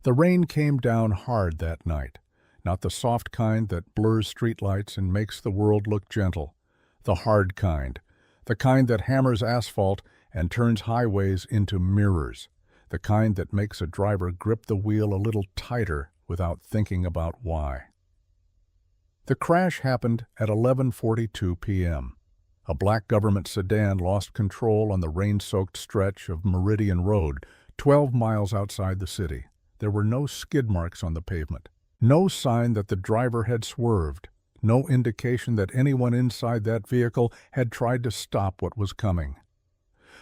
The rain came down hard that night, not the soft kind that blurs streetlights and makes the world look gentle. The hard kind, the kind that hammers asphalt and turns highways into mirrors, the kind that makes a driver grip the wheel a little tighter without thinking about why. The crash happened at 11:42 p.m. A black government sedan lost control on the rain-soaked stretch of Meridian Road, 12 miles outside the city. There were no skid marks on the pavement, no sign that the driver had swerved, no indication that anyone inside that vehicle had tried to stop what was coming.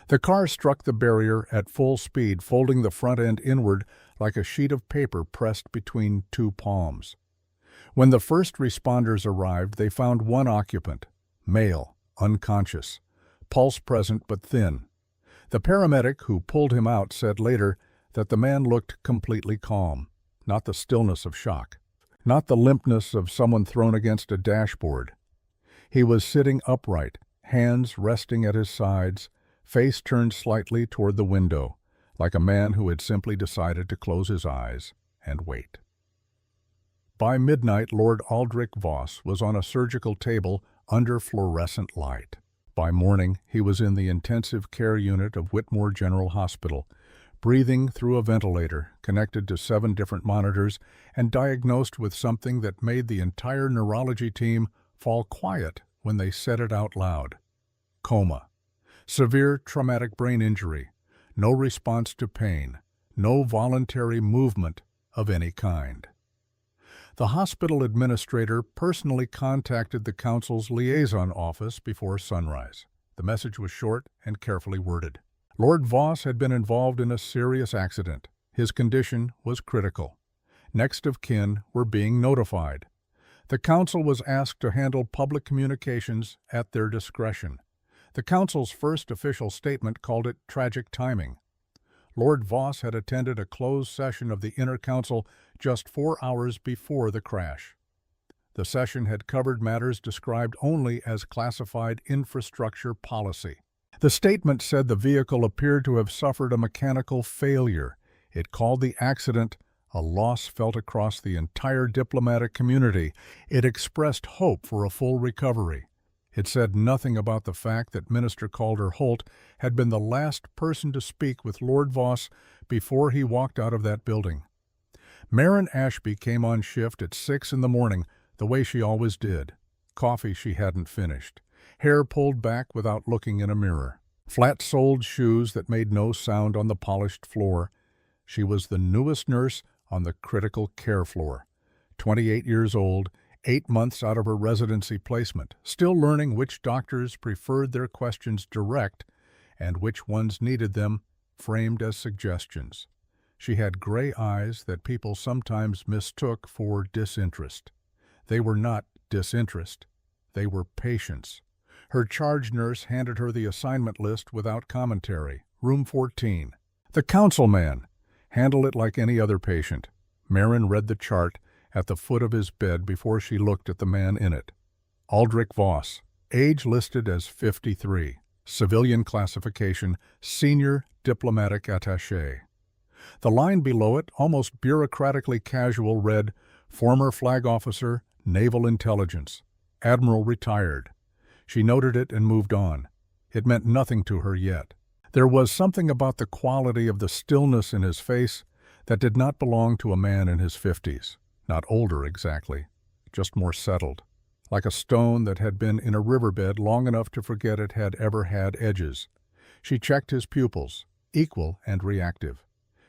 The car struck the barrier at full speed, folding the front end inward like a sheet of paper pressed between two palms. When the first responders arrived, they found one occupant, male, unconscious, pulse present but thin. The paramedic who pulled him out said later that the man looked completely calm, not the stillness of shock, not the limpness of someone thrown against a dashboard. He was sitting upright, hands resting at his sides, face turned slightly toward the window, like a man who had simply decided to close his eyes and wait. By midnight, Lord Aldrich Voss was on a surgical table under fluorescent light. By morning, he was in the intensive care unit of Whitmore General Hospital, breathing through a ventilator connected to 7 different monitors and diagnosed with something that made the entire neurology team fall quiet when they said it out loud. Coma. Severe traumatic brain injury. No response to pain. No voluntary movement of any kind. The hospital administrator personally contacted the council's liaison office before sunrise. The message was short and carefully worded. Lord Voss had been involved in a serious accident. His condition was critical. Next of kin were being notified. The council was asked to handle public communications at their discretion. The council's first official statement called it tragic timing. Lord Voss had attended a closed session of the Inner Council just 4 hours before the crash. The session had covered matters described only as classified infrastructure policy. The statement said the vehicle appeared to have suffered a mechanical failure. It called the accident a loss felt across the entire diplomatic community. It expressed hope for a full recovery. It said nothing about the fact that Minister Calder-Holt had been the last person to speak with Lord Voss before he walked out of that building. Marin Ashby came on shift at 6 in the morning, the way she always did. Coffee she hadn't finished. Hair pulled back without looking in a mirror. Flat-soled shoes that made no sound on the polished floor. She was the newest nurse on the critical care floor. 28 years old, 8 months out of her residency placement, still learning which doctors preferred their questions direct and which ones needed them framed as suggestions. She had gray eyes that people sometimes mistook for disinterest. They were not disinterest. They were patience. Her charge nurse handed her the assignment list without commentary. Room 14. The councilman. Handle it like any other patient. Marin read the chart at the foot of his bed before she looked at the man in it. Aldrich Voss. Age listed as 53. Civilian classification, senior diplomatic attaché. The line below it, almost bureaucratically casual, read, former flag officer, naval intelligence, admiral retired. She noted it and moved on. It meant nothing to her yet. There was something about the quality of the stillness in his face that did not belong to a man in his 50s. Not older exactly, just more settled, like a stone that had been in a riverbed long enough to forget it had ever had edges. She checked his pupils, equal and reactive.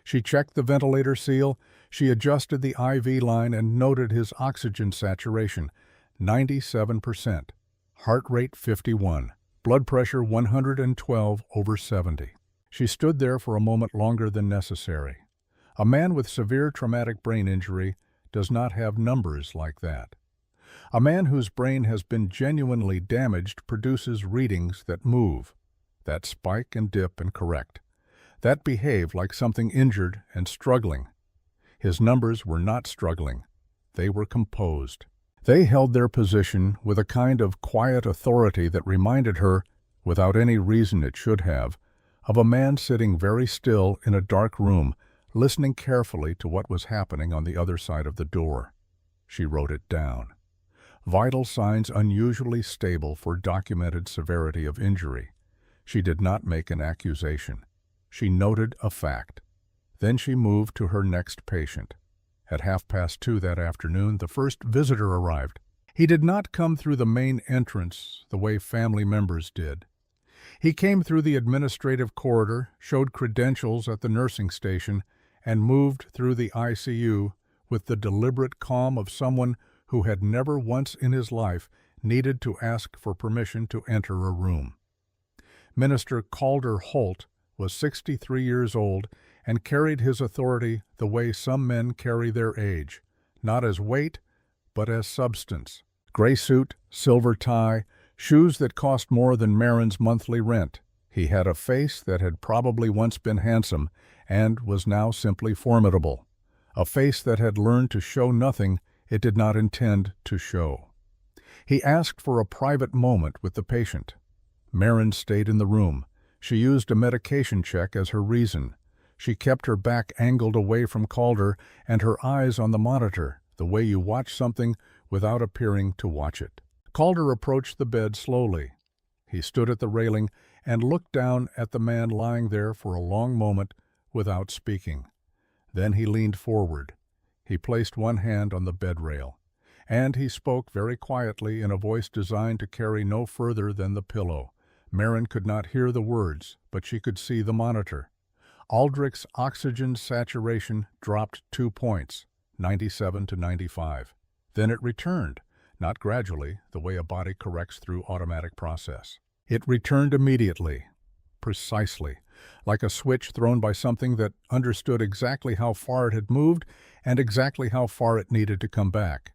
She checked the ventilator seal, she adjusted the IV line and noted his oxygen saturation, 97%, heart rate 51, blood pressure 112/70. She stood there for a moment longer than necessary. A man with severe traumatic brain injury does not have numbers like that. A man whose brain has been genuinely damaged produces readings that move, that spike and dip and correct, that behave like something injured and struggling. His numbers were not struggling. They were composed. They held their position with a kind of quiet authority that reminded her, without any reason it should have, of a man sitting very still in a dark room, listening carefully to what was happening on the other side of the door. She wrote it down. Vital signs unusually stable for documented severity of injury. She did not make an accusation. She noted a fact. Then she moved to her next patient. At 2:30 that afternoon, the first visitor arrived. He did not come through the main entrance the way family members did. He came through the administrative corridor, showed credentials at the nursing station, and moved through the ICU with the deliberate calm of someone who had never once in his life needed to ask for permission to enter a room. Minister Calder Holt was 63 years old and carried his authority the way some men carry their age, not as weight, but as substance. Gray suit, silver tie, shoes that cost more than Marin's monthly rent. He had a face that had probably once been handsome and was now simply formidable. A face that had learned to show nothing it did not intend to show. He asked for a private moment with the patient. Marin stayed in the room. She used a medication check as her reason. She kept her back angled away from Calder and her eyes on the monitor, the way you watch something without appearing to watch it. Calder approached the bed slowly. He stood at the railing and looked down at the man lying there for a long moment without speaking. Then he leaned forward. He placed one hand on the bed rail, and he spoke very quietly in a voice designed to carry no further than the pillow. Marin could not hear the words, but she could see the monitor. Aldrich's oxygen saturation dropped 2 points, 97 to 95. Then it returned, not gradually, the way a body corrects through automatic process. It returned immediately, precisely, like a switch thrown by something that understood exactly how far it had moved and exactly how far it needed to come back.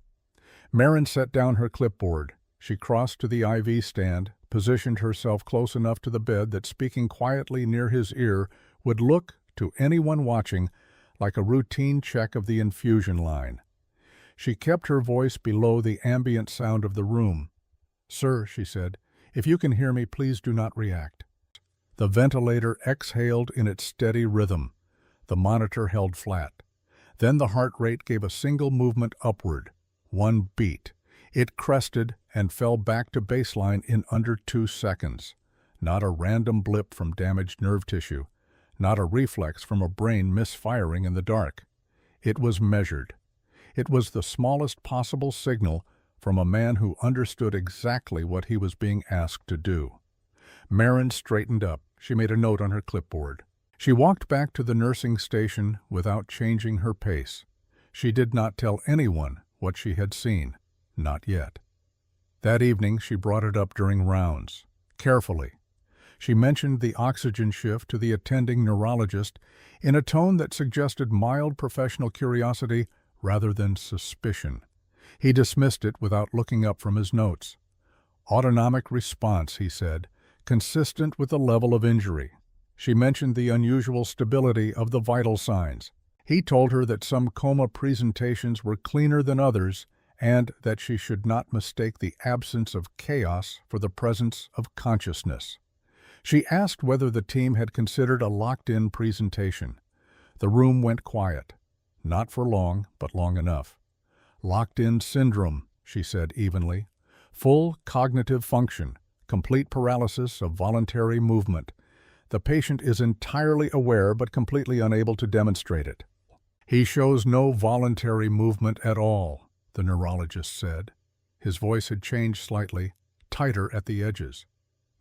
Marin set down her clipboard. She crossed to the IV stand, positioned herself close enough to the bed that speaking quietly near his ear would look, to anyone watching, like a routine check of the infusion line. She kept her voice below the ambient sound of the room. "Sir," she said, "if you can hear me, please do not react." The ventilator exhaled in its steady rhythm. The monitor held flat. Then the heart rate gave a single movement upward. 1 beat. It crested and fell back to baseline in under 2 seconds. Not a random blip from damaged nerve tissue. Not a reflex from a brain misfiring in the dark. It was measured. It was the smallest possible signal from a man who understood exactly what he was being asked to do. Marin straightened up. She made a note on her clipboard. She walked back to the nursing station without changing her pace. She did not tell anyone what she had seen. Not yet. That evening she brought it up during rounds. Carefully. She mentioned the oxygen shift to the attending neurologist in a tone that suggested mild professional curiosity rather than suspicion. He dismissed it without looking up from his notes. Autonomic response, he said, consistent with the level of injury. She mentioned the unusual stability of the vital signs. He told her that some coma presentations were cleaner than others and that she should not mistake the absence of chaos for the presence of consciousness. She asked whether the team had considered a locked-in presentation. The room went quiet. Not for long, but long enough. Locked-in syndrome, she said evenly. Full cognitive function, complete paralysis of voluntary movement. The patient is entirely aware but completely unable to demonstrate it. He shows no voluntary movement at all, the neurologist said. His voice had changed slightly, tighter at the edges.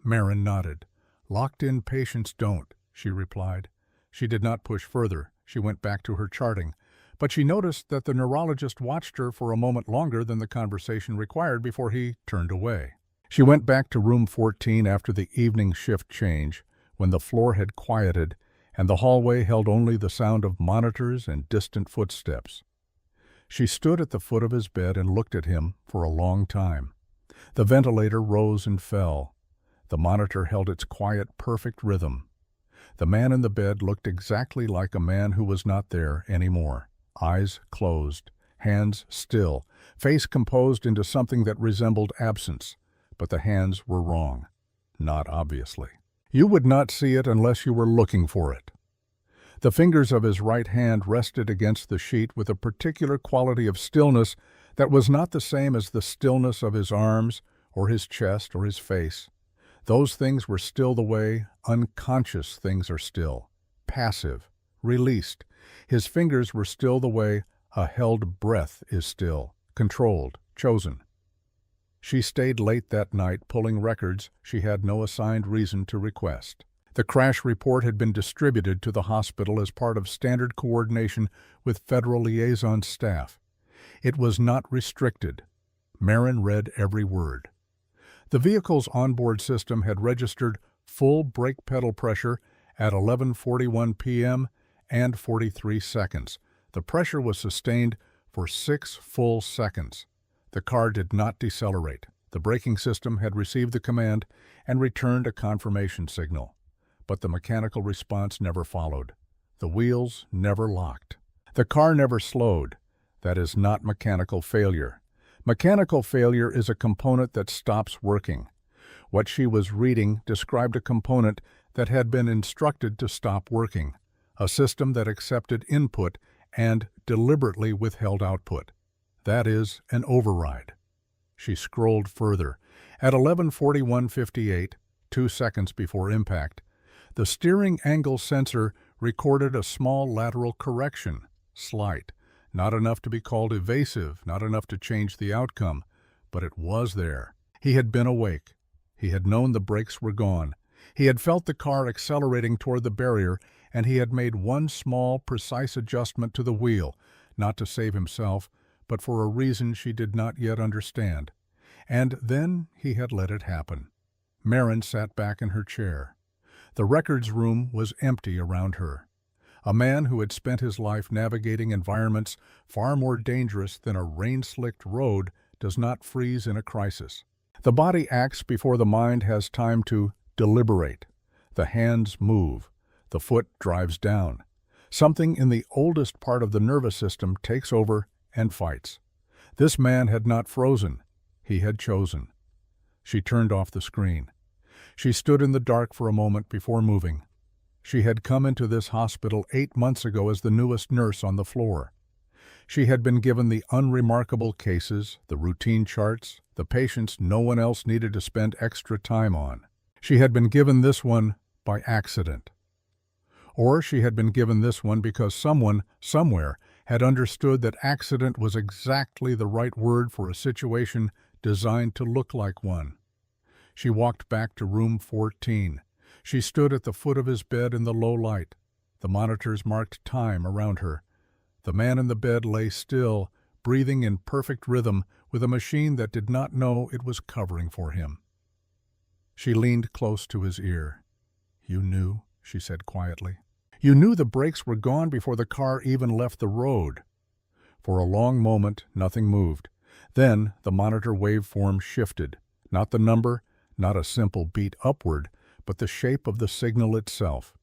Marin nodded. Locked-in patients don't, she replied. She did not push further. She went back to her charting. But she noticed that the neurologist watched her for a moment longer than the conversation required before he turned away. She went back to room 14 after the evening shift change, when the floor had quieted and the hallway held only the sound of monitors and distant footsteps. She stood at the foot of his bed and looked at him for a long time. The ventilator rose and fell. The monitor held its quiet, perfect rhythm. The man in the bed looked exactly like a man who was not there anymore. Eyes closed, hands still, face composed into something that resembled absence. But the hands were wrong. Not obviously. You would not see it unless you were looking for it. The fingers of his right hand rested against the sheet with a particular quality of stillness that was not the same as the stillness of his arms or his chest or his face. Those things were still the way unconscious things are still, passive, released. His fingers were still the way a held breath is still, controlled, chosen. She stayed late that night pulling records she had no assigned reason to request. The crash report had been distributed to the hospital as part of standard coordination with federal liaison staff. It was not restricted. Marin read every word. The vehicle's onboard system had registered full brake pedal pressure at 11:41 p.m. and 43 seconds. The pressure was sustained for 6 full seconds. The car did not decelerate. The braking system had received the command and returned a confirmation signal. But the mechanical response never followed. The wheels never locked. The car never slowed. That is not mechanical failure. Mechanical failure is a component that stops working. What she was reading described a component that had been instructed to stop working, a system that accepted input and deliberately withheld output. That is an override. She scrolled further. At 11:41:58, 2 seconds before impact, the steering angle sensor recorded a small lateral correction, slight, not enough to be called evasive, not enough to change the outcome, but it was there. He had been awake. He had known the brakes were gone. He had felt the car accelerating toward the barrier, and he had made one small, precise adjustment to the wheel, not to save himself, but for a reason she did not yet understand. And then he had let it happen. Marin sat back in her chair. The records room was empty around her. A man who had spent his life navigating environments far more dangerous than a rain-slicked road does not freeze in a crisis. The body acts before the mind has time to deliberate. The hands move. The foot drives down. Something in the oldest part of the nervous system takes over and fights. This man had not frozen. He had chosen. She turned off the screen. She stood in the dark for a moment before moving. She had come into this hospital 8 months ago as the newest nurse on the floor. She had been given the unremarkable cases, the routine charts, the patients no one else needed to spend extra time on. She had been given this one by accident. Or she had been given this one because someone, somewhere, had understood that accident was exactly the right word for a situation designed to look like one. She walked back to room 14. She stood at the foot of his bed in the low light. The monitors marked time around her. The man in the bed lay still, breathing in perfect rhythm with a machine that did not know it was covering for him. She leaned close to his ear. "You knew," she said quietly. "You knew the brakes were gone before the car even left the road." For a long moment, nothing moved. Then the monitor waveform shifted. Not the number, not a simple beat upward, but the shape of the signal itself.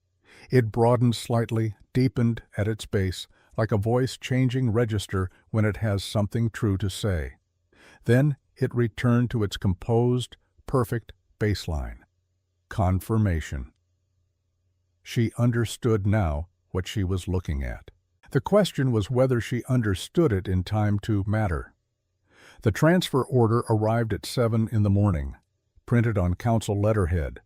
It broadened slightly, deepened at its base, like a voice changing register when it has something true to say. Then it returned to its composed, perfect baseline. Confirmation. She understood now what she was looking at. The question was whether she understood it in time to matter. The transfer order arrived at 7 in the morning, printed on council letterhead,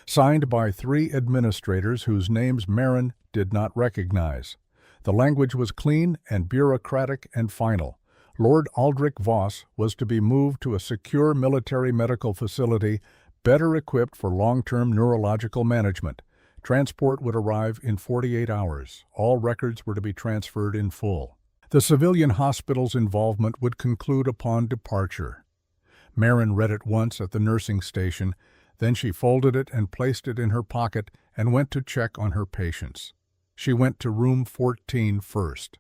signed by 3 administrators whose names Marin did not recognize. The language was clean and bureaucratic and final. Lord Aldrich Voss was to be moved to a secure military medical facility better equipped for long-term neurological management. Transport would arrive in 48 hours. All records were to be transferred in full. The civilian hospital's involvement would conclude upon departure. Marin read it once at the nursing station, then she folded it and placed it in her pocket and went to check on her patients. She went to room 14 first.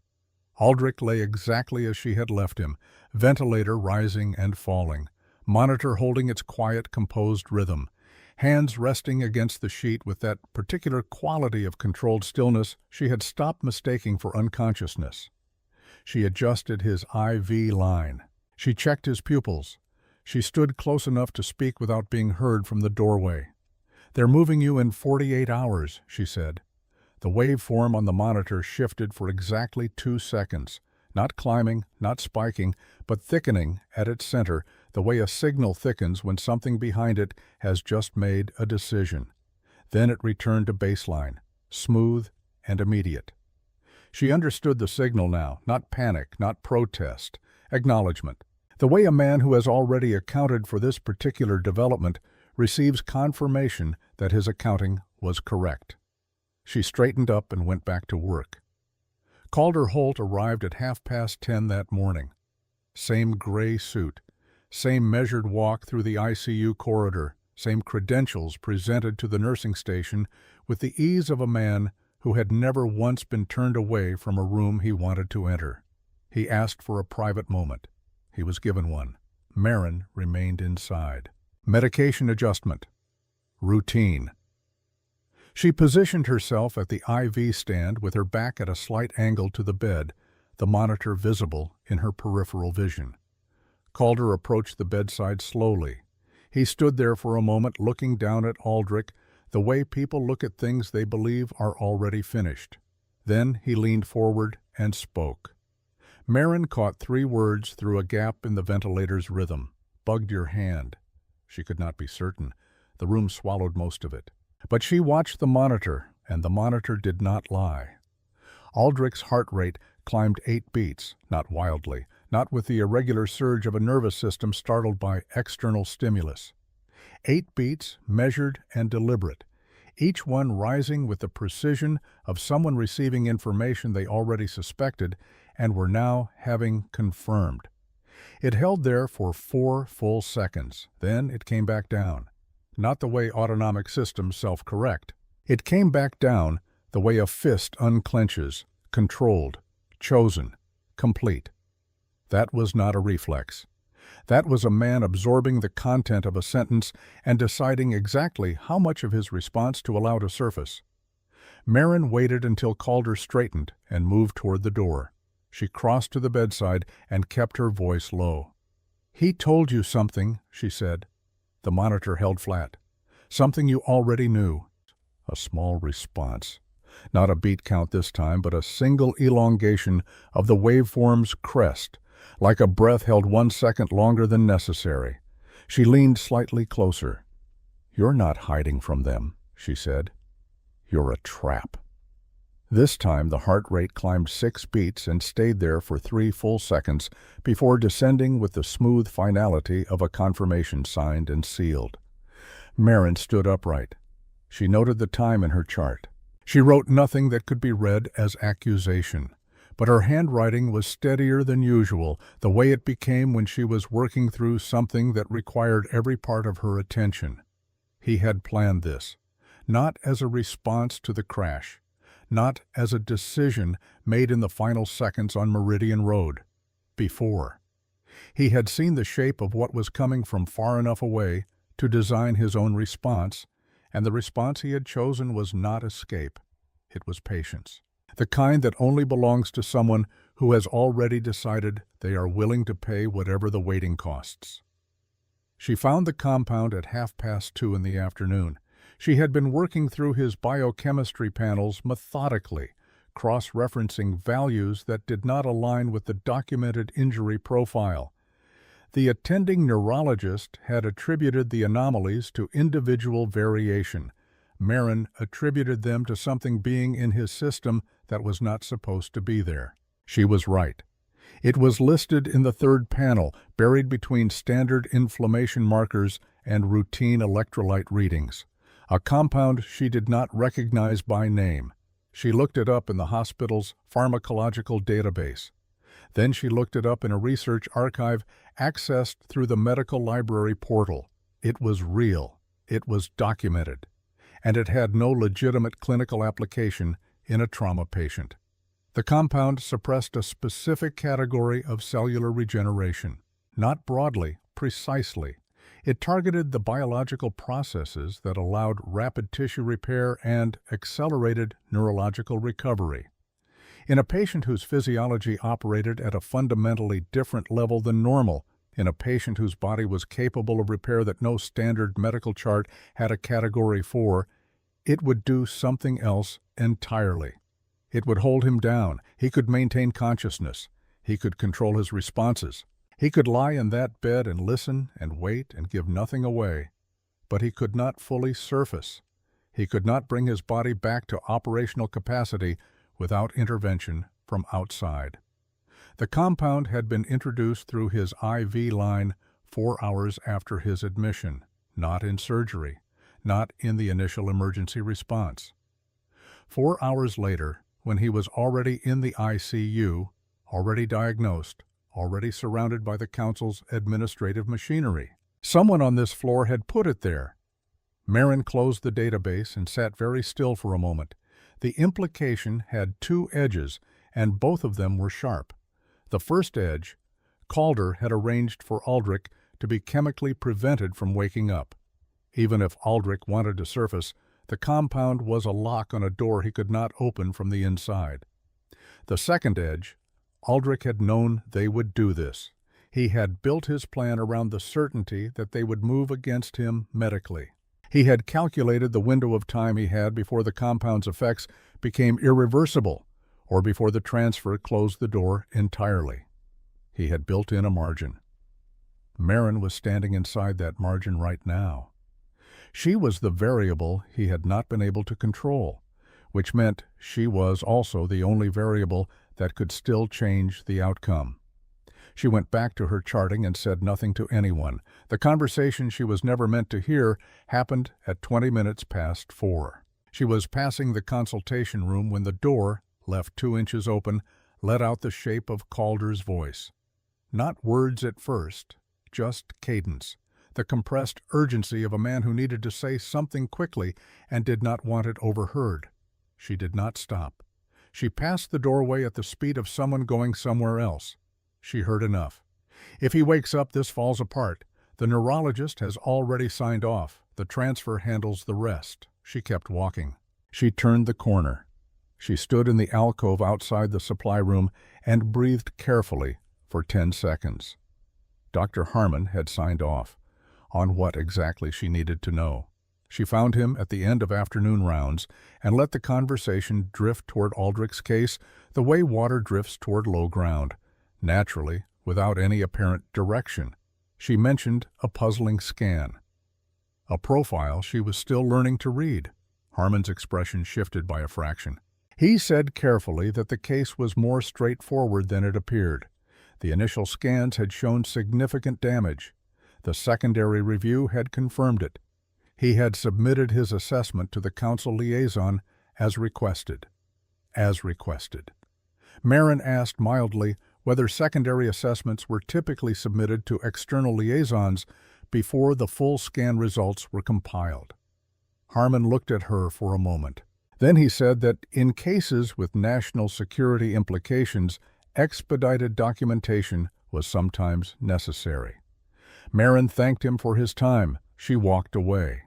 Aldrich lay exactly as she had left him, ventilator rising and falling, monitor holding its quiet, composed rhythm, hands resting against the sheet with that particular quality of controlled stillness she had stopped mistaking for unconsciousness. She adjusted his IV line. She checked his pupils. She stood close enough to speak without being heard from the doorway. "They're moving you in 48 hours," she said. The waveform on the monitor shifted for exactly 2 seconds, not climbing, not spiking, but thickening at its center, the way a signal thickens when something behind it has just made a decision. Then it returned to baseline, smooth and immediate. She understood the signal now, not panic, not protest, acknowledgement. The way a man who has already accounted for this particular development receives confirmation that his accounting was correct. She straightened up and went back to work. Calder Holt arrived at 10:30 that morning. Same gray suit, same measured walk through the ICU corridor, same credentials presented to the nursing station with the ease of a man who had never once been turned away from a room he wanted to enter. He asked for a private moment. He was given one. Marin remained inside. Medication adjustment. Routine. She positioned herself at the IV stand with her back at a slight angle to the bed, the monitor visible in her peripheral vision. Calder approached the bedside slowly. He stood there for a moment looking down at Aldrich, the way people look at things they believe are already finished. Then he leaned forward and spoke. Marin caught 3 words through a gap in the ventilator's rhythm. Bugged your hand. She could not be certain. The room swallowed most of it. But she watched the monitor, and the monitor did not lie. Aldrich's heart rate climbed 8 beats, not wildly, not with the irregular surge of a nervous system startled by external stimulus. 8 beats, measured and deliberate, each one rising with the precision of someone receiving information they already suspected and were now having confirmed. It held there for 4 full seconds. Then it came back down. Not the way autonomic systems self-correct. It came back down the way a fist unclenches, controlled, chosen, complete. That was not a reflex. That was a man absorbing the content of a sentence and deciding exactly how much of his response to allow to surface. Marin waited until Calder straightened and moved toward the door. She crossed to the bedside and kept her voice low. "He told you something," she said. The monitor held flat. "Something you already knew." A small response. Not a beat count this time, but a single elongation of the waveform's crest, like a breath held 1 second longer than necessary. She leaned slightly closer. "You're not hiding from them," she said. "You're a trap." This time the heart rate climbed 6 beats and stayed there for 3 full seconds before descending with the smooth finality of a confirmation signed and sealed. Marin stood upright. She noted the time in her chart. She wrote nothing that could be read as accusation, but her handwriting was steadier than usual, the way it became when she was working through something that required every part of her attention. He had planned this, not as a response to the crash, not as a decision made in the final seconds on Meridian Road. Before. He had seen the shape of what was coming from far enough away to design his own response, and the response he had chosen was not escape. It was patience. The kind that only belongs to someone who has already decided they are willing to pay whatever the waiting costs. She found the compound at 2:30 in the afternoon. She had been working through his biochemistry panels methodically, cross-referencing values that did not align with the documented injury profile. The attending neurologist had attributed the anomalies to individual variation. Marin attributed them to something being in his system that was not supposed to be there. She was right. It was listed in the 3rd panel, buried between standard inflammation markers and routine electrolyte readings. A compound she did not recognize by name. She looked it up in the hospital's pharmacological database. Then she looked it up in a research archive accessed through the medical library portal. It was real. It was documented. And it had no legitimate clinical application in a trauma patient. The compound suppressed a specific category of cellular regeneration. Not broadly, precisely. It targeted the biological processes that allowed rapid tissue repair and accelerated neurological recovery. In a patient whose physiology operated at a fundamentally different level than normal, in a patient whose body was capable of repair that no standard medical chart had a category for, it would do something else entirely. It would hold him down. He could maintain consciousness. He could control his responses. He could lie in that bed and listen and wait and give nothing away. But he could not fully surface. He could not bring his body back to operational capacity without intervention from outside. The compound had been introduced through his IV line 4 hours after his admission, not in surgery, not in the initial emergency response. 4 hours later, when he was already in the ICU, already diagnosed, already surrounded by the council's administrative machinery. Someone on this floor had put it there. Marin closed the database and sat very still for a moment. The implication had 2 edges, and both of them were sharp. The first edge, Calder had arranged for Aldrich to be chemically prevented from waking up. Even if Aldrich wanted to surface, the compound was a lock on a door he could not open from the inside. The second edge, Aldrich had known they would do this. He had built his plan around the certainty that they would move against him medically. He had calculated the window of time he had before the compound's effects became irreversible, or before the transfer closed the door entirely. He had built in a margin. Marin was standing inside that margin right now. She was the variable he had not been able to control, which meant she was also the only variable that could still change the outcome. She went back to her charting and said nothing to anyone. The conversation she was never meant to hear happened at 20 minutes past 4. She was passing the consultation room when the door, left 2 inches open, let out the shape of Calder's voice. Not words at first, just cadence, the compressed urgency of a man who needed to say something quickly and did not want it overheard. She did not stop. She passed the doorway at the speed of someone going somewhere else. She heard enough. If he wakes up, this falls apart. The neurologist has already signed off. The transfer handles the rest. She kept walking. She turned the corner. She stood in the alcove outside the supply room and breathed carefully for 10 seconds. Dr. Harmon had signed off. On what exactly she needed to know. She found him at the end of afternoon rounds and let the conversation drift toward Aldrich's case the way water drifts toward low ground. Naturally, without any apparent direction. She mentioned a puzzling scan. A profile she was still learning to read. Harmon's expression shifted by a fraction. He said carefully that the case was more straightforward than it appeared. The initial scans had shown significant damage. The secondary review had confirmed it. He had submitted his assessment to the council liaison as requested. Marin asked mildly whether secondary assessments were typically submitted to external liaisons before the full scan results were compiled. Harmon looked at her for a moment. Then he said that in cases with national security implications, expedited documentation was sometimes necessary. Marin thanked him for his time. She walked away.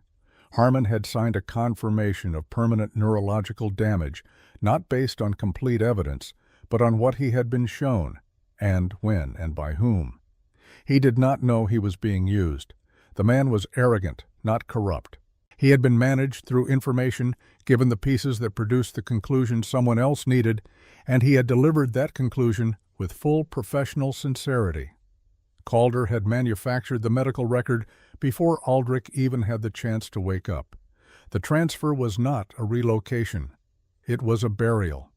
Harmon had signed a confirmation of permanent neurological damage, not based on complete evidence, but on what he had been shown, and when and by whom. He did not know he was being used. The man was arrogant, not corrupt. He had been managed through information, given the pieces that produced the conclusion someone else needed, and he had delivered that conclusion with full professional sincerity. Calder had manufactured the medical record before Aldrich even had the chance to wake up. The transfer was not a relocation. It was a burial.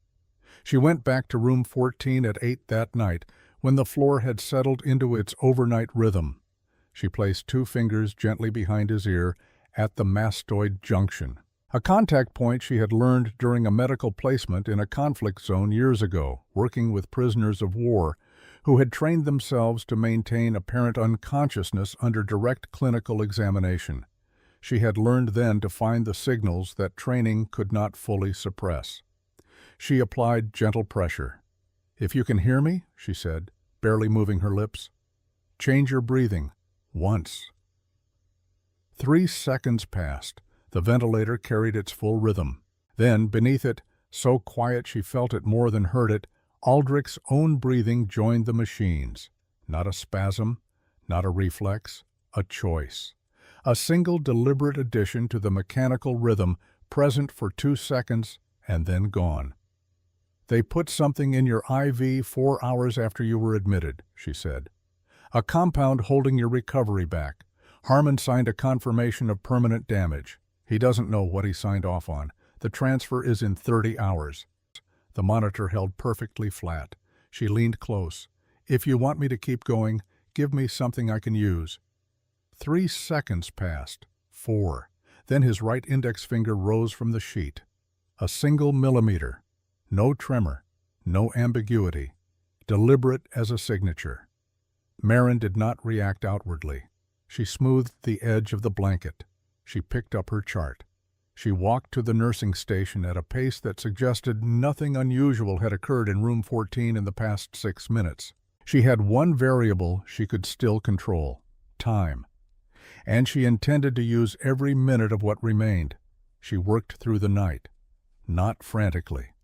She went back to room 14 at 8 that night, when the floor had settled into its overnight rhythm. She placed 2 fingers gently behind his ear at the mastoid junction, a contact point she had learned during a medical placement in a conflict zone years ago, working with prisoners of war who had trained themselves to maintain apparent unconsciousness under direct clinical examination. She had learned then to find the signals that training could not fully suppress. She applied gentle pressure. "If you can hear me," she said, barely moving her lips, "change your breathing, once." 3 seconds passed. The ventilator carried its full rhythm. Then, beneath it, so quiet she felt it more than heard it, Aldrich's own breathing joined the machine's. Not a spasm, not a reflex, a choice. A single deliberate addition to the mechanical rhythm present for 2 seconds and then gone. "They put something in your IV 4 hours after you were admitted," she said. "A compound holding your recovery back. Harmon signed a confirmation of permanent damage. He doesn't know what he signed off on. The transfer is in 30 hours. The monitor held perfectly flat. She leaned close. "If you want me to keep going, give me something I can use." 3 seconds passed. 4. Then his right index finger rose from the sheet. A single millimeter. No tremor. No ambiguity. Deliberate as a signature. Marin did not react outwardly. She smoothed the edge of the blanket. She picked up her chart. She walked to the nursing station at a pace that suggested nothing unusual had occurred in room 14 in the past 6 minutes. She had one variable she could still control: time. And she intended to use every minute of what remained. She worked through the night. Not frantically.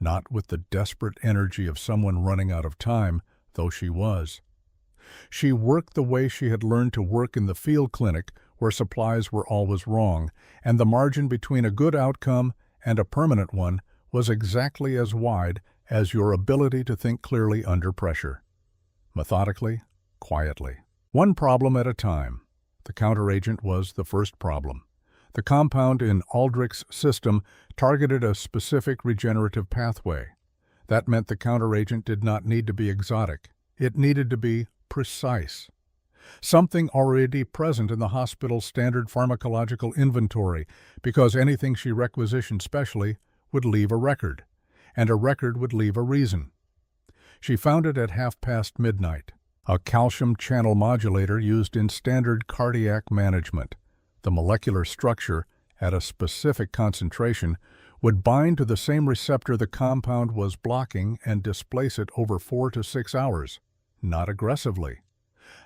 Not with the desperate energy of someone running out of time, though she was. She worked the way she had learned to work in the field clinic, where supplies were always wrong, and the margin between a good outcome and a permanent one was exactly as wide as your ability to think clearly under pressure. Methodically, quietly. One problem at a time. The counteragent was the first problem. The compound in Aldrich's system targeted a specific regenerative pathway. That meant the counteragent did not need to be exotic. It needed to be precise. Something already present in the hospital's standard pharmacological inventory, because anything she requisitioned specially would leave a record, and a record would leave a reason. She found it at midnight. A calcium channel modulator used in standard cardiac management. The molecular structure, at a specific concentration, would bind to the same receptor the compound was blocking and displace it over 4 to 6 hours. Not aggressively.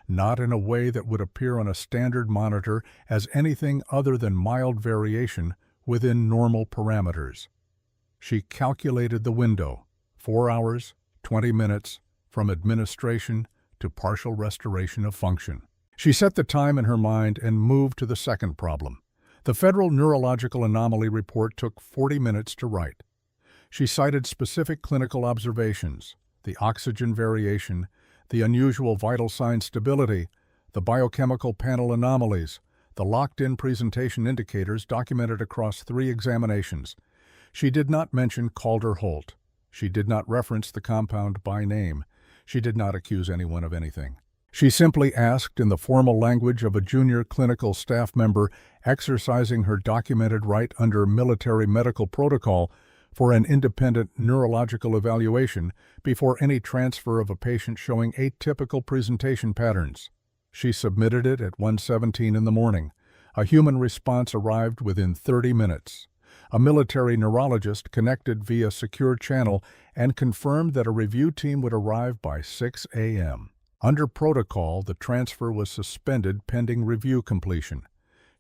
Not in a way that would appear on a standard monitor as anything other than mild variation within normal parameters. She calculated the window: 4 hours, 20 minutes, from administration to partial restoration of function. She set the time in her mind and moved to the second problem. The Federal Neurological Anomaly Report took 40 minutes to write. She cited specific clinical observations: the oxygen variation, the unusual vital sign stability, the biochemical panel anomalies, the locked-in presentation indicators documented across 3 examinations. She did not mention Calder-Holt. She did not reference the compound by name. She did not accuse anyone of anything. She simply asked, in the formal language of a junior clinical staff member exercising her documented right under military medical protocol, for an independent neurological evaluation before any transfer of a patient showing atypical presentation patterns. She submitted it at 1:17 in the morning. A human response arrived within 30 minutes. A military neurologist connected via secure channel and confirmed that a review team would arrive by 6 a.m. Under protocol, the transfer was suspended pending review completion.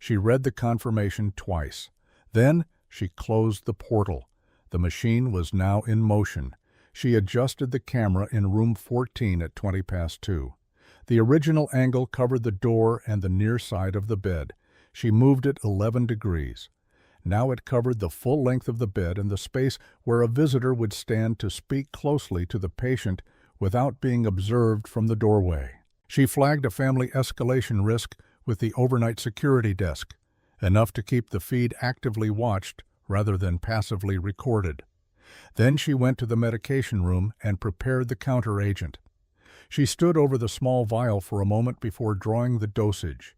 She read the confirmation twice. Then she closed the portal. The machine was now in motion. She adjusted the camera in room 14 at 2:20. The original angle covered the door and the near side of the bed. She moved it 11 degrees. Now it covered the full length of the bed and the space where a visitor would stand to speak closely to the patient without being observed from the doorway. She flagged a family escalation risk with the overnight security desk, enough to keep the feed actively watched rather than passively recorded. Then she went to the medication room and prepared the counteragent. She stood over the small vial for a moment before drawing the dosage.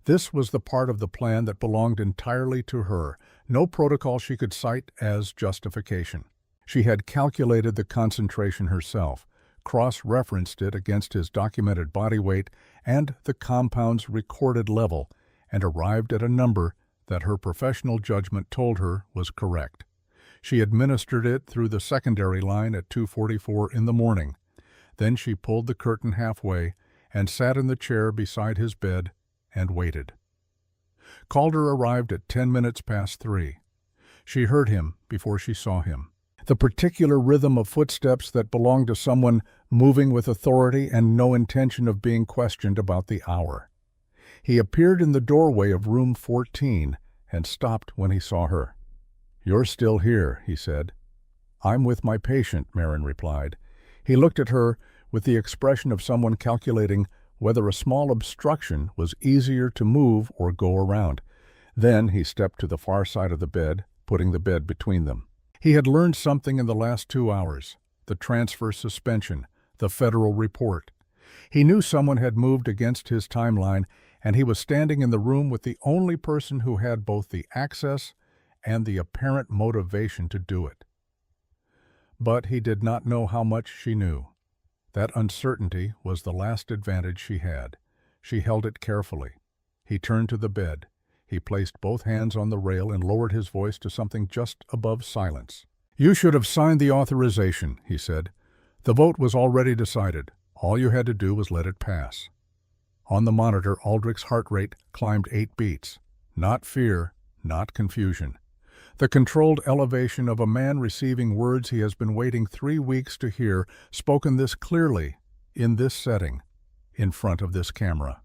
This was the part of the plan that belonged entirely to her, no protocol she could cite as justification. She had calculated the concentration herself, cross-referenced it against his documented body weight and the compound's recorded level, and arrived at a number that her professional judgment told her was correct. She administered it through the secondary line at 2:44 in the morning. Then she pulled the curtain halfway and sat in the chair beside his bed and waited. Calder arrived at 10 minutes past 3. She heard him before she saw him. The particular rhythm of footsteps that belonged to someone moving with authority and no intention of being questioned about the hour. He appeared in the doorway of room 14 and stopped when he saw her. "You're still here," he said. "I'm with my patient," Marin replied. He looked at her with the expression of someone calculating whether a small obstruction was easier to move or go around. Then he stepped to the far side of the bed, putting the bed between them. He had learned something in the last 2 hours: the transfer suspension, the federal report. He knew someone had moved against his timeline, and he was standing in the room with the only person who had both the access and the apparent motivation to do it. But he did not know how much she knew. That uncertainty was the last advantage she had. She held it carefully. He turned to the bed. He placed both hands on the rail and lowered his voice to something just above silence. "You should have signed the authorization," he said. "The vote was already decided. All you had to do was let it pass." On the monitor, Aldrich's heart rate climbed 8 beats. Not fear, not confusion. The controlled elevation of a man receiving words he has been waiting 3 weeks to hear, spoken this clearly, in this setting, in front of this camera.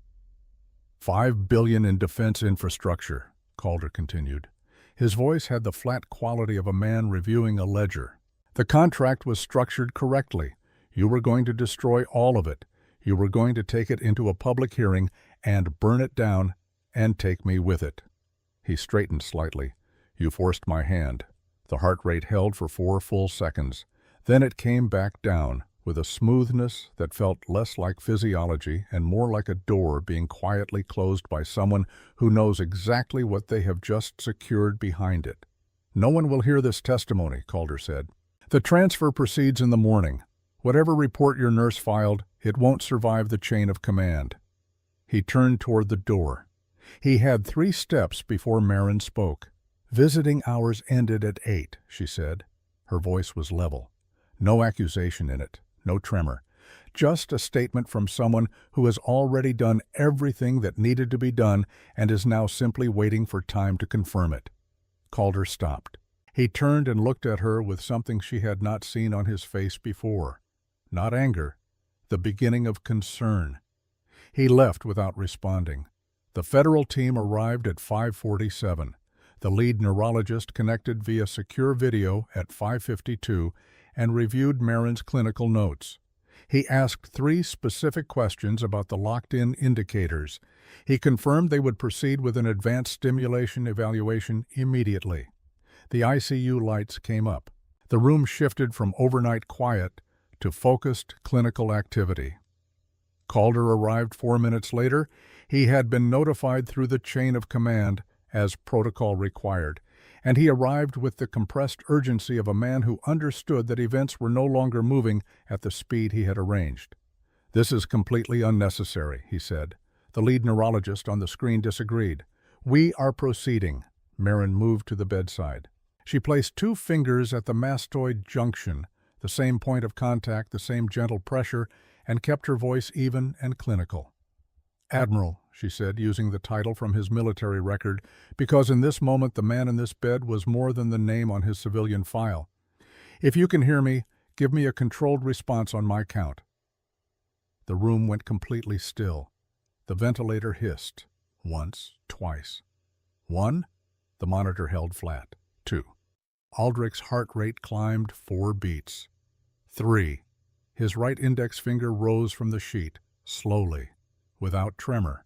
$5 billion in defense infrastructure, Calder continued. His voice had the flat quality of a man reviewing a ledger. The contract was structured correctly. You were going to destroy all of it. You were going to take it into a public hearing and burn it down and take me with it. He straightened slightly. You forced my hand. The heart rate held for 4 full seconds. Then it came back down, with a smoothness that felt less like physiology and more like a door being quietly closed by someone who knows exactly what they have just secured behind it. "No one will hear this testimony," Calder said. "The transfer proceeds in the morning. Whatever report your nurse filed, it won't survive the chain of command." He turned toward the door. He had 3 steps before Marin spoke. "Visiting hours ended at 8, she said. Her voice was level. No accusation in it, no tremor. Just a statement from someone who has already done everything that needed to be done and is now simply waiting for time to confirm it. Calder stopped. He turned and looked at her with something she had not seen on his face before. Not anger, the beginning of concern. He left without responding. The federal team arrived at 5:47. The lead neurologist connected via secure video at 5:52 and reviewed Marin's clinical notes. He asked 3 specific questions about the locked-in indicators. He confirmed they would proceed with an advanced stimulation evaluation immediately. The ICU lights came up. The room shifted from overnight quiet to focused clinical activity. Calder arrived 4 minutes later. He had been notified through the chain of command, as protocol required, and he arrived with the compressed urgency of a man who understood that events were no longer moving at the speed he had arranged. "This is completely unnecessary," he said. The lead neurologist on the screen disagreed. "We are proceeding." Marin moved to the bedside. She placed 2 fingers at the mastoid junction, the same point of contact, the same gentle pressure, and kept her voice even and clinical. "Admiral," she said, using the title from his military record, because in this moment the man in this bed was more than the name on his civilian file. "If you can hear me, give me a controlled response on my count." The room went completely still. The ventilator hissed. Once, twice. 1. The monitor held flat. 2. Aldrich's heart rate climbed 4 beats. 3. His right index finger rose from the sheet, slowly, without tremor,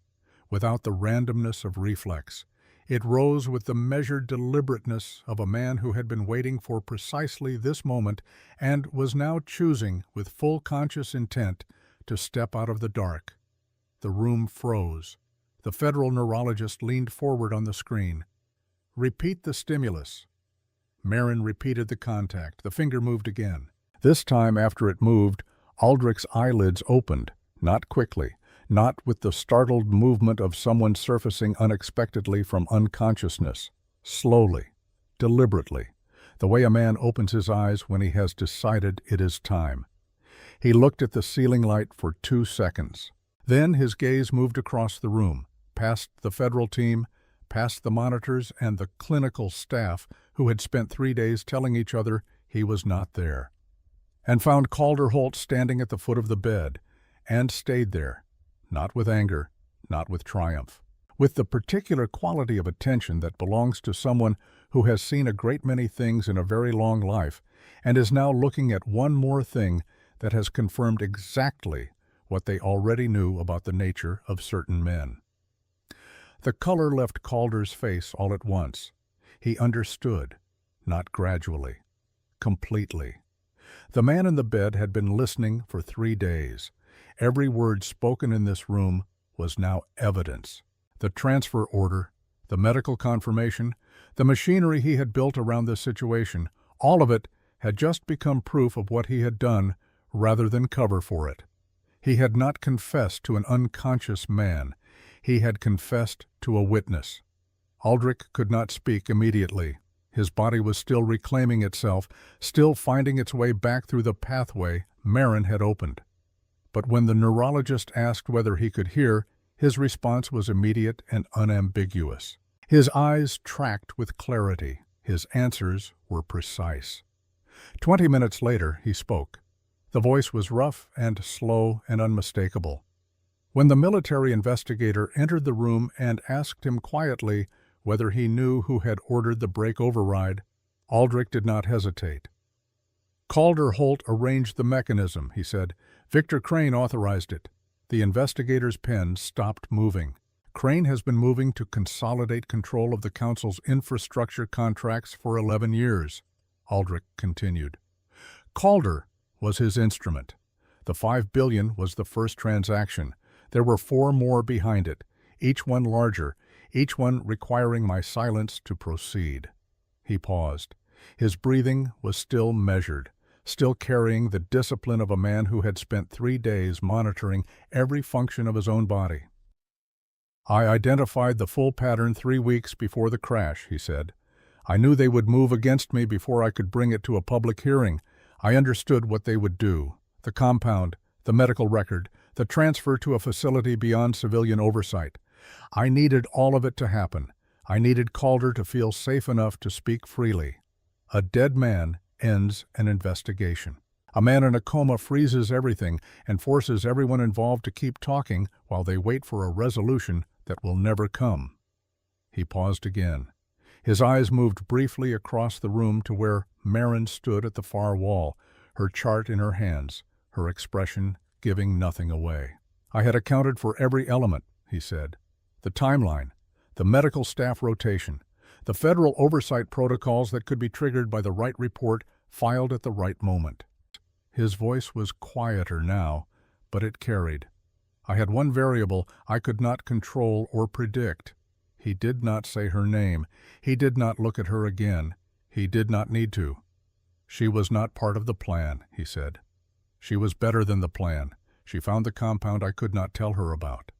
without the randomness of reflex. It rose with the measured deliberateness of a man who had been waiting for precisely this moment and was now choosing, with full conscious intent, to step out of the dark. The room froze. The federal neurologist leaned forward on the screen. "Repeat the stimulus." Marin repeated the contact. The finger moved again. This time, after it moved, Aldrich's eyelids opened, not quickly, not with the startled movement of someone surfacing unexpectedly from unconsciousness. Slowly, deliberately, the way a man opens his eyes when he has decided it is time. He looked at the ceiling light for 2 seconds. Then his gaze moved across the room, past the federal team, past the monitors and the clinical staff who had spent 3 days telling each other he was not there, and found Calder Holt standing at the foot of the bed, and stayed there, not with anger, not with triumph, with the particular quality of attention that belongs to someone who has seen a great many things in a very long life and is now looking at one more thing that has confirmed exactly what they already knew about the nature of certain men. The color left Calder's face all at once. He understood, not gradually, completely. The man in the bed had been listening for 3 days. Every word spoken in this room was now evidence. The transfer order, the medical confirmation, the machinery he had built around this situation, all of it had just become proof of what he had done rather than cover for it. He had not confessed to an unconscious man. He had confessed to a witness. Aldrich could not speak immediately. His body was still reclaiming itself, still finding its way back through the pathway Marin had opened. But when the neurologist asked whether he could hear, his response was immediate and unambiguous. His eyes tracked with clarity. His answers were precise. 20 minutes later, he spoke. The voice was rough and slow and unmistakable. When the military investigator entered the room and asked him quietly whether he knew who had ordered the brake override, Aldrich did not hesitate. Calder Holt arranged the mechanism, he said. Victor Crane authorized it. The investigator's pen stopped moving. Crane has been moving to consolidate control of the Council's infrastructure contracts for 11 years, Aldrich continued. Calder was his instrument. The $5 billion was the first transaction. There were 4 more behind it, each one larger, each one requiring my silence to proceed. He paused. His breathing was still measured, still carrying the discipline of a man who had spent 3 days monitoring every function of his own body. I identified the full pattern 3 weeks before the crash, he said. I knew they would move against me before I could bring it to a public hearing. I understood what they would do. The compound, the medical record, the transfer to a facility beyond civilian oversight. I needed all of it to happen. I needed Calder to feel safe enough to speak freely. A dead man ends an investigation. A man in a coma freezes everything and forces everyone involved to keep talking while they wait for a resolution that will never come. He paused again. His eyes moved briefly across the room to where Marin stood at the far wall, her chart in her hands, her expression giving nothing away. I had accounted for every element, he said. The timeline, the medical staff rotation, the federal oversight protocols that could be triggered by the right report filed at the right moment. His voice was quieter now, but it carried. I had one variable I could not control or predict. He did not say her name. He did not look at her again. He did not need to. She was not part of the plan, he said. She was better than the plan. She found the compound I could not tell her about.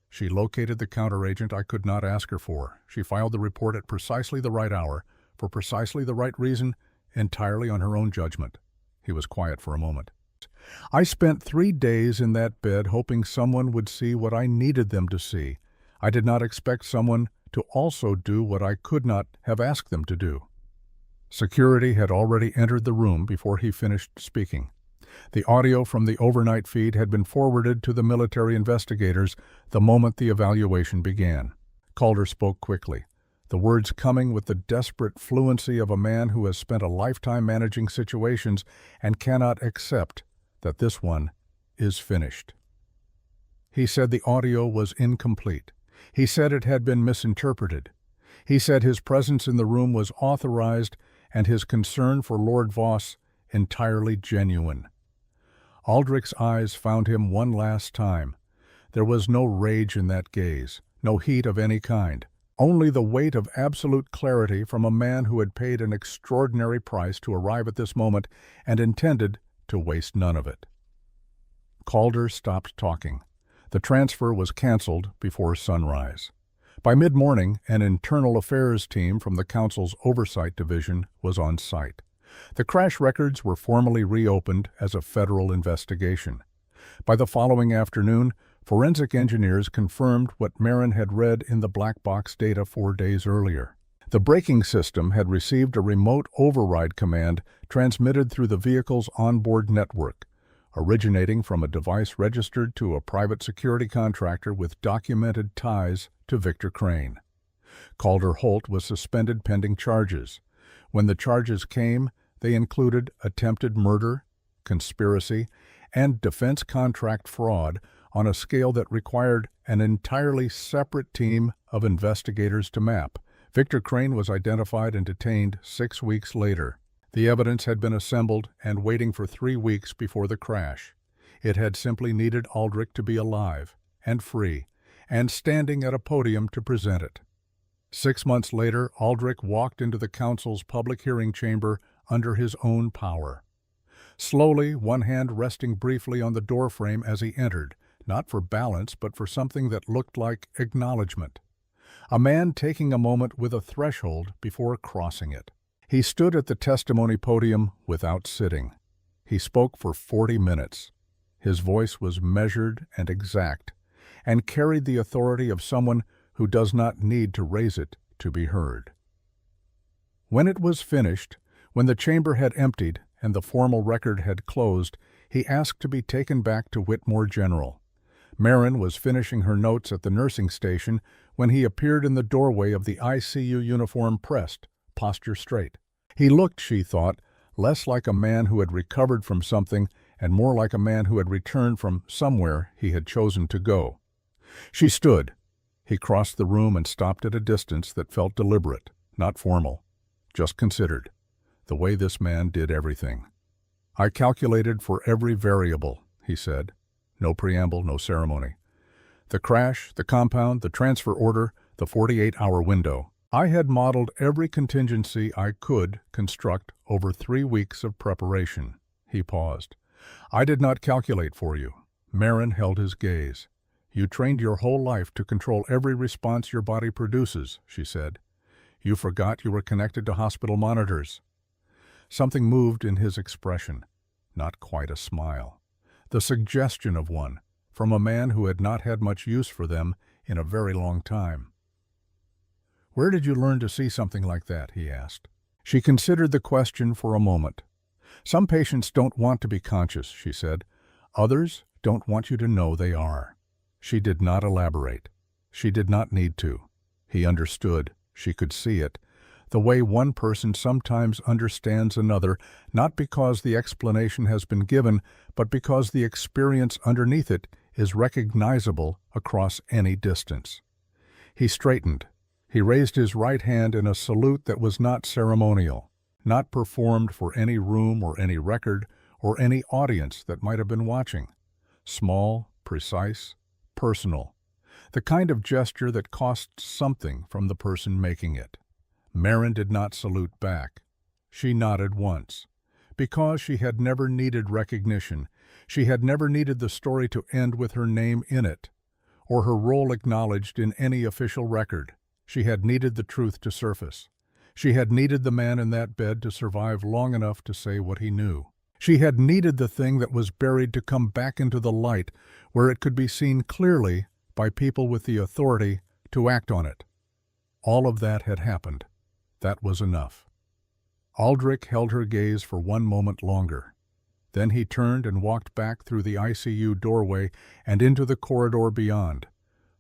She located the counteragent I could not ask her for. She filed the report at precisely the right hour, for precisely the right reason, entirely on her own judgment. He was quiet for a moment. I spent 3 days in that bed hoping someone would see what I needed them to see. I did not expect someone to also do what I could not have asked them to do. Security had already entered the room before he finished speaking. The audio from the overnight feed had been forwarded to the military investigators the moment the evaluation began. Calder spoke quickly, the words coming with the desperate fluency of a man who has spent a lifetime managing situations and cannot accept that this one is finished. He said the audio was incomplete. He said it had been misinterpreted. He said his presence in the room was authorized and his concern for Lord Voss entirely genuine. Aldrich's eyes found him one last time. There was no rage in that gaze, no heat of any kind, only the weight of absolute clarity from a man who had paid an extraordinary price to arrive at this moment and intended to waste none of it. Calder stopped talking. The transfer was canceled before sunrise. By mid-morning, an internal affairs team from the Council's Oversight Division was on site. The crash records were formally reopened as a federal investigation. By the following afternoon, forensic engineers confirmed what Marin had read in the black box data 4 days earlier. The braking system had received a remote override command transmitted through the vehicle's onboard network, originating from a device registered to a private security contractor with documented ties to Victor Crane. Calder-Holt was suspended pending charges. When the charges came, they included attempted murder, conspiracy, and defense contract fraud on a scale that required an entirely separate team of investigators to map. Victor Crane was identified and detained 6 weeks later. The evidence had been assembled and waiting for 3 weeks before the crash. It had simply needed Aldrich to be alive and free and standing at a podium to present it. 6 months later, Aldrich walked into the council's public hearing chamber under his own power. Slowly, one hand resting briefly on the doorframe as he entered, not for balance but for something that looked like acknowledgement. A man taking a moment with a threshold before crossing it. He stood at the testimony podium without sitting. He spoke for 40 minutes. His voice was measured and exact, and carried the authority of someone who does not need to raise it to be heard. When it was finished, when the chamber had emptied and the formal record had closed, he asked to be taken back to Whitmore General. Marin was finishing her notes at the nursing station when he appeared in the doorway of the ICU uniform pressed, posture straight. He looked, she thought, less like a man who had recovered from something and more like a man who had returned from somewhere he had chosen to go. She stood. He crossed the room and stopped at a distance that felt deliberate, not formal, just considered, the way this man did everything. "I calculated for every variable," he said. No preamble, no ceremony. The crash, the compound, the transfer order, the 48-hour window. I had modeled every contingency I could construct over 3 weeks of preparation. He paused. "I did not calculate for you." Marin held his gaze. "You trained your whole life to control every response your body produces," she said. "You forgot you were connected to hospital monitors." Something moved in his expression. Not quite a smile. The suggestion of one, from a man who had not had much use for them in a very long time. "Where did you learn to see something like that?" he asked. She considered the question for a moment. "Some patients don't want to be conscious," she said. "Others don't want you to know they are." She did not elaborate. She did not need to. He understood. She could see it. The way one person sometimes understands another, not because the explanation has been given, but because the experience underneath it is recognizable across any distance. He straightened. He raised his right hand in a salute that was not ceremonial, not performed for any room or any record or any audience that might have been watching. Small, precise, personal. The kind of gesture that costs something from the person making it. Marin did not salute back. She nodded once. Because she had never needed recognition, she had never needed the story to end with her name in it, or her role acknowledged in any official record. She had needed the truth to surface. She had needed the man in that bed to survive long enough to say what he knew. She had needed the thing that was buried to come back into the light, where it could be seen clearly by people with the authority to act on it. All of that had happened. That was enough. Aldrich held her gaze for one moment longer. Then he turned and walked back through the ICU doorway and into the corridor beyond,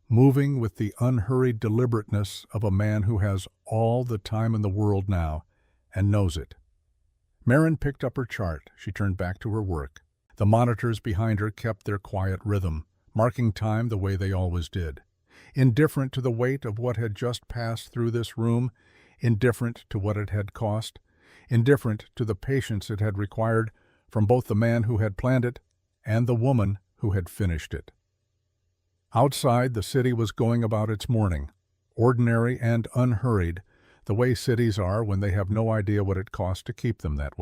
moving with the unhurried deliberateness of a man who has all the time in the world now and knows it. Marin picked up her chart. She turned back to her work. The monitors behind her kept their quiet rhythm, marking time the way they always did. Indifferent to the weight of what had just passed through this room, indifferent to what it had cost, indifferent to the patience it had required from both the man who had planned it and the woman who had finished it. Outside, the city was going about its morning, ordinary and unhurried, the way cities are when they have no idea what it costs to keep them that way.